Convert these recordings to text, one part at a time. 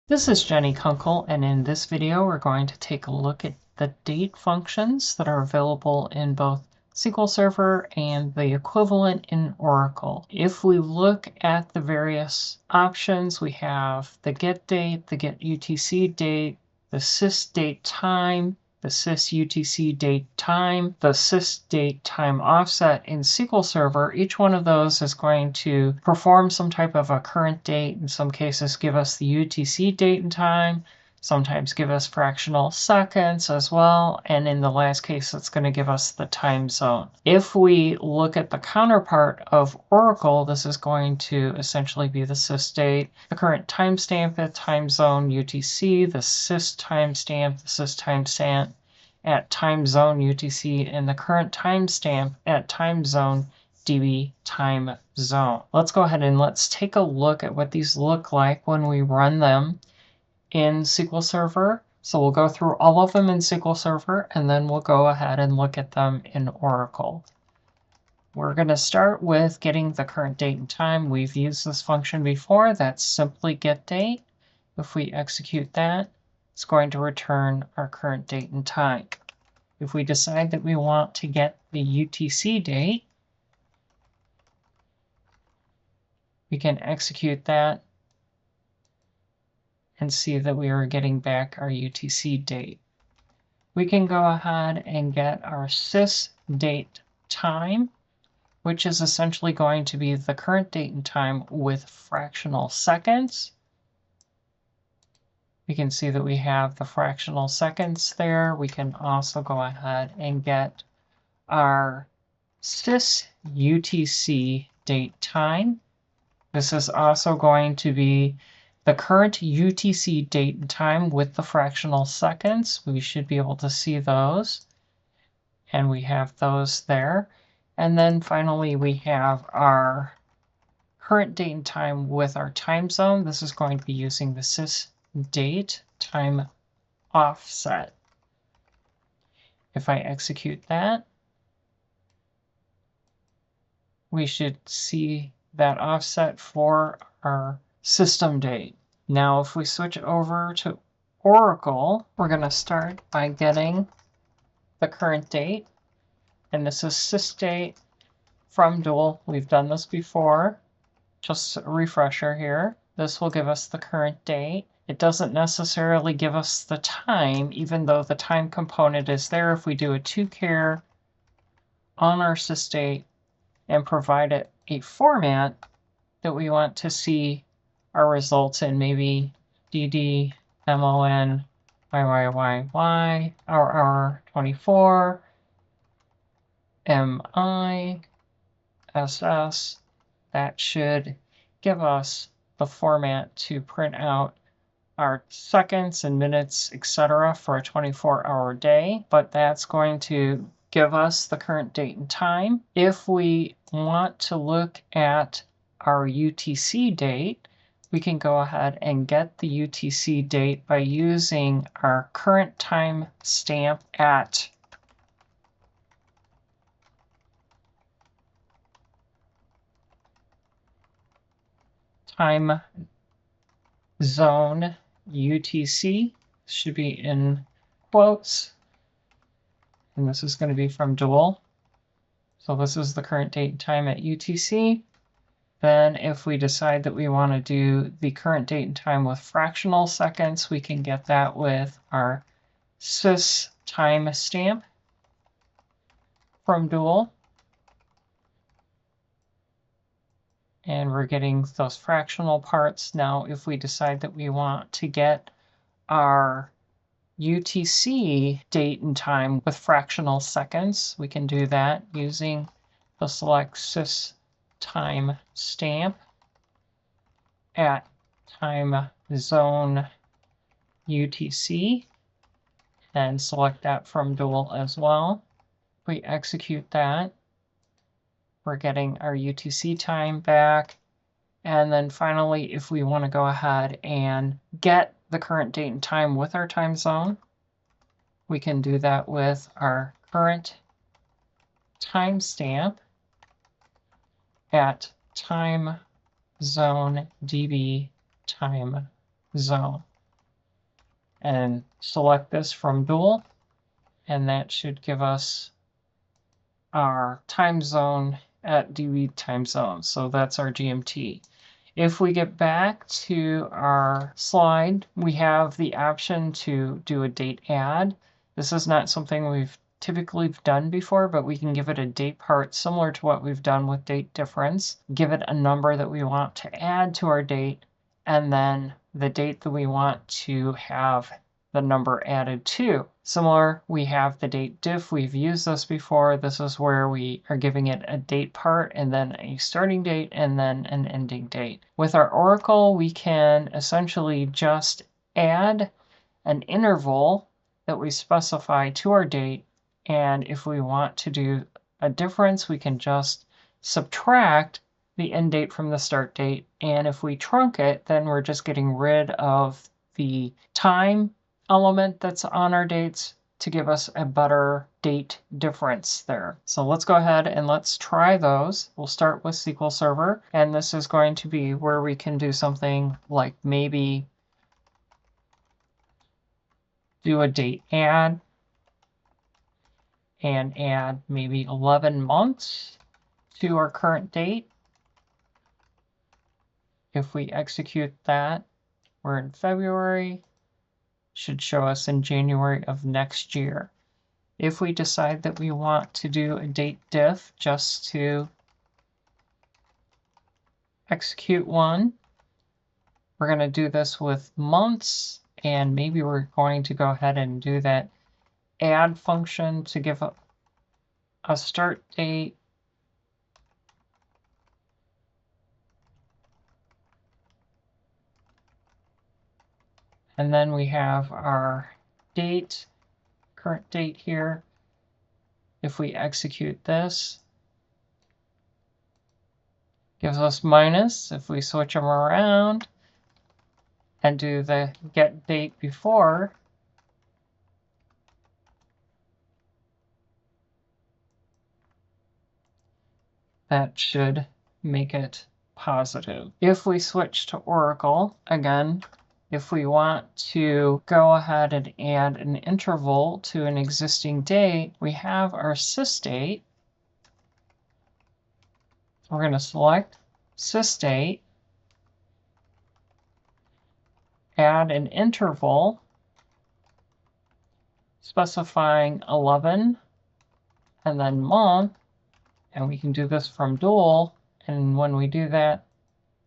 This is Jenny Kunkel, and in this video we're going to take a look at the date functions that are available in both SQL Server and the equivalent in Oracle. If we look at the various options, we have the get date, the get UTC date, the sys date time, the sys UTC date time, the sys date time offset in SQL Server. Each one of those is going to perform some type of a current date. In some cases, give us the UTC date and time, sometimes give us fractional seconds as well. And in the last case, it's going to give us the time zone. If we look at the counterpart of Oracle, this is going to essentially be the sys date, the current timestamp at time zone UTC, the sys timestamp, the sys timestamp at time zone UTC, and the current timestamp at time zone DB time zone. Let's go ahead and let's take a look at what these look like when we run them in SQL Server. So we'll go through all of them in SQL Server, and then we'll go ahead and look at them in Oracle. We're going to start with getting the current date and time. We've used this function before. That's simply get date. If we execute that, it's going to return our current date and time. If we decide that we want to get the UTC date, we can execute that and see that we are getting back our UTC date. We can go ahead and get our sys date time, which is essentially going to be the current date and time with fractional seconds. We can see that we have the fractional seconds there. We can also go ahead and get our sys UTC date time. This is also going to be the current UTC date and time with the fractional seconds. We should be able to see those. And we have those there. And then finally, we have our current date and time with our time zone. This is going to be using the sys date time offset. If I execute that, we should see that offset for our system date. Now, if we switch over to Oracle, we're going to start by getting the current date. And this is sys date from dual. We've done this before. Just a refresher here. This will give us the current date. It doesn't necessarily give us the time, even though the time component is there. If we do a to-char on our sys date and provide it a format that we want to see our results in, maybe DD, MON, YYYY, RR 24, MI, SS, that should give us the format to print out our seconds and minutes, etc. for a 24-hour day, but that's going to give us the current date and time. If we want to look at our UTC date, we can go ahead and get the UTC date by using our current time stamp at time zone UTC. Should be in quotes. And this is going to be from dual. So this is the current date and time at UTC. Then if we decide that we want to do the current date and time with fractional seconds, we can get that with our sys timestamp from dual. And we're getting those fractional parts. Now, if we decide that we want to get our UTC date and time with fractional seconds, we can do that using the select sys timestamp at time zone UTC and select that from dual as well. If we execute that, we're getting our UTC time back. And then finally, if we want to go ahead and get the current date and time with our time zone, we can do that with our current timestamp at time zone DB time zone. and select this from dual, and that should give us our time zone at DB time zone. So that's our GMT. If we get back to our slide, we have the option to do a date add. This is not something we've typically done before, but we can give it a date part similar to what we've done with date difference. Give it a number that we want to add to our date, and then the date that we want to have the number added to. Similar, we have the date diff. We've used this before. This is where we are giving it a date part and then a starting date and then an ending date. With our oracle, we can essentially just add an interval that we specify to our date. And if we want to do a difference, we can just subtract the end date from the start date. And if we trunk it, then we're just getting rid of the time element that's on our dates to give us a better date difference there. So let's go ahead and let's try those. We'll start with SQL Server, and this is going to be where we can do something like maybe do a date add and add maybe 11 months to our current date. If we execute that, we're in February. Should show us in January of next year. If we decide that we want to do a date diff just to execute one, we're going to do this with months, and maybe we're going to go ahead and do that add function to give a start date. And then we have our date, current date here. If we execute this, gives us minus. If we switch them around and do the get date before, that should make it positive. If we switch to Oracle, again, if we want to go ahead and add an interval to an existing date, we have our sysdate. We're going to select sysdate, add an interval specifying 11 and then month, and we can do this from dual, and when we do that,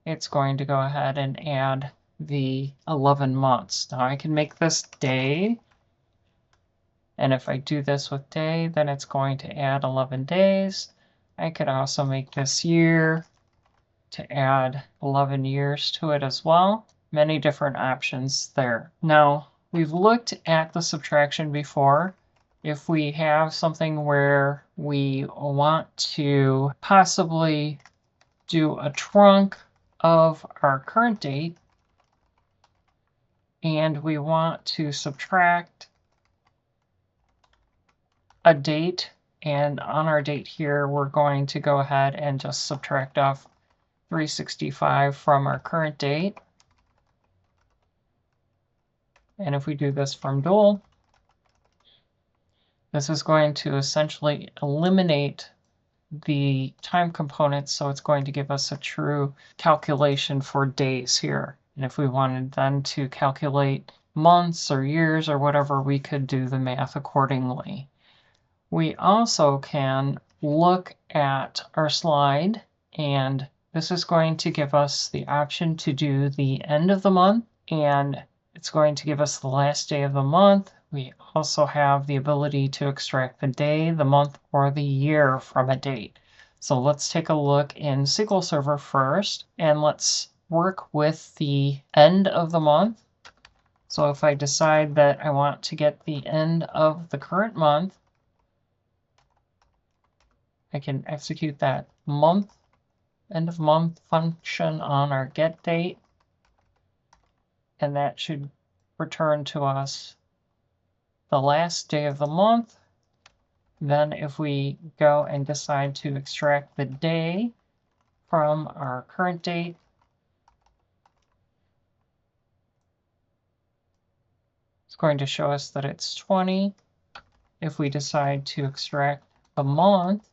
it's going to go ahead and add the 11 months. Now I can make this day, and if I do this with day, then it's going to add 11 days. I could also make this year to add 11 years to it as well. Many different options there. Now, we've looked at the subtraction before. If we have something where we want to possibly do a trunk of our current date, and we want to subtract a date, and on our date here, we're going to go ahead and just subtract off 365 from our current date. And if we do this from dual, this is going to essentially eliminate the time component, so it's going to give us a true calculation for days here. And if we wanted then to calculate months or years or whatever, we could do the math accordingly. We also can look at our slide, and this is going to give us the option to do the end of the month, and it's going to give us the last day of the month. We also have the ability to extract the day, the month, or the year from a date. So let's take a look in SQL Server first, and let's work with the end of the month. So if I decide that I want to get the end of the current month, I can execute that month, end of month function on our get date, and that should return to us the last day of the month. Then if we go and decide to extract the day from our current date, going to show us that it's 20. If we decide to extract the month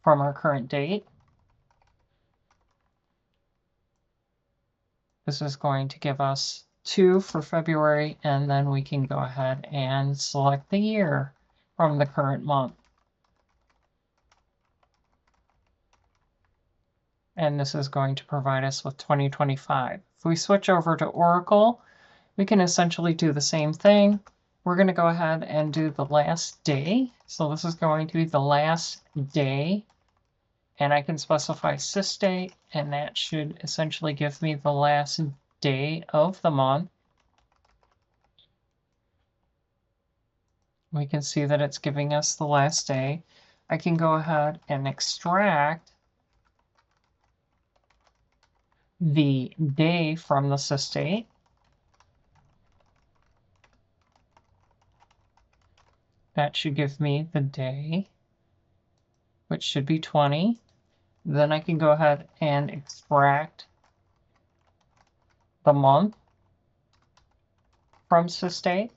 from our current date, this is going to give us 2 for February, and then we can go ahead and select the year from the current month. And this is going to provide us with 2025. If we switch over to Oracle, we can essentially do the same thing. We're going to go ahead and do the last day. So this is going to be the last day. And I can specify sys date, and that should essentially give me the last day of the month. We can see that it's giving us the last day. I can go ahead and extract the day from the sys date. That should give me the day, which should be 20. Then I can go ahead and extract the month from sys date.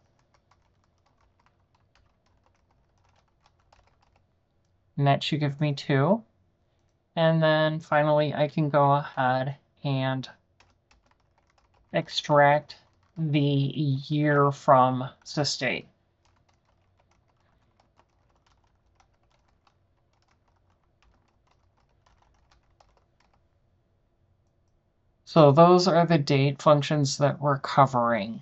And that should give me 2. And then finally, I can go ahead and extract the year from sys date. So those are the date functions that we're covering.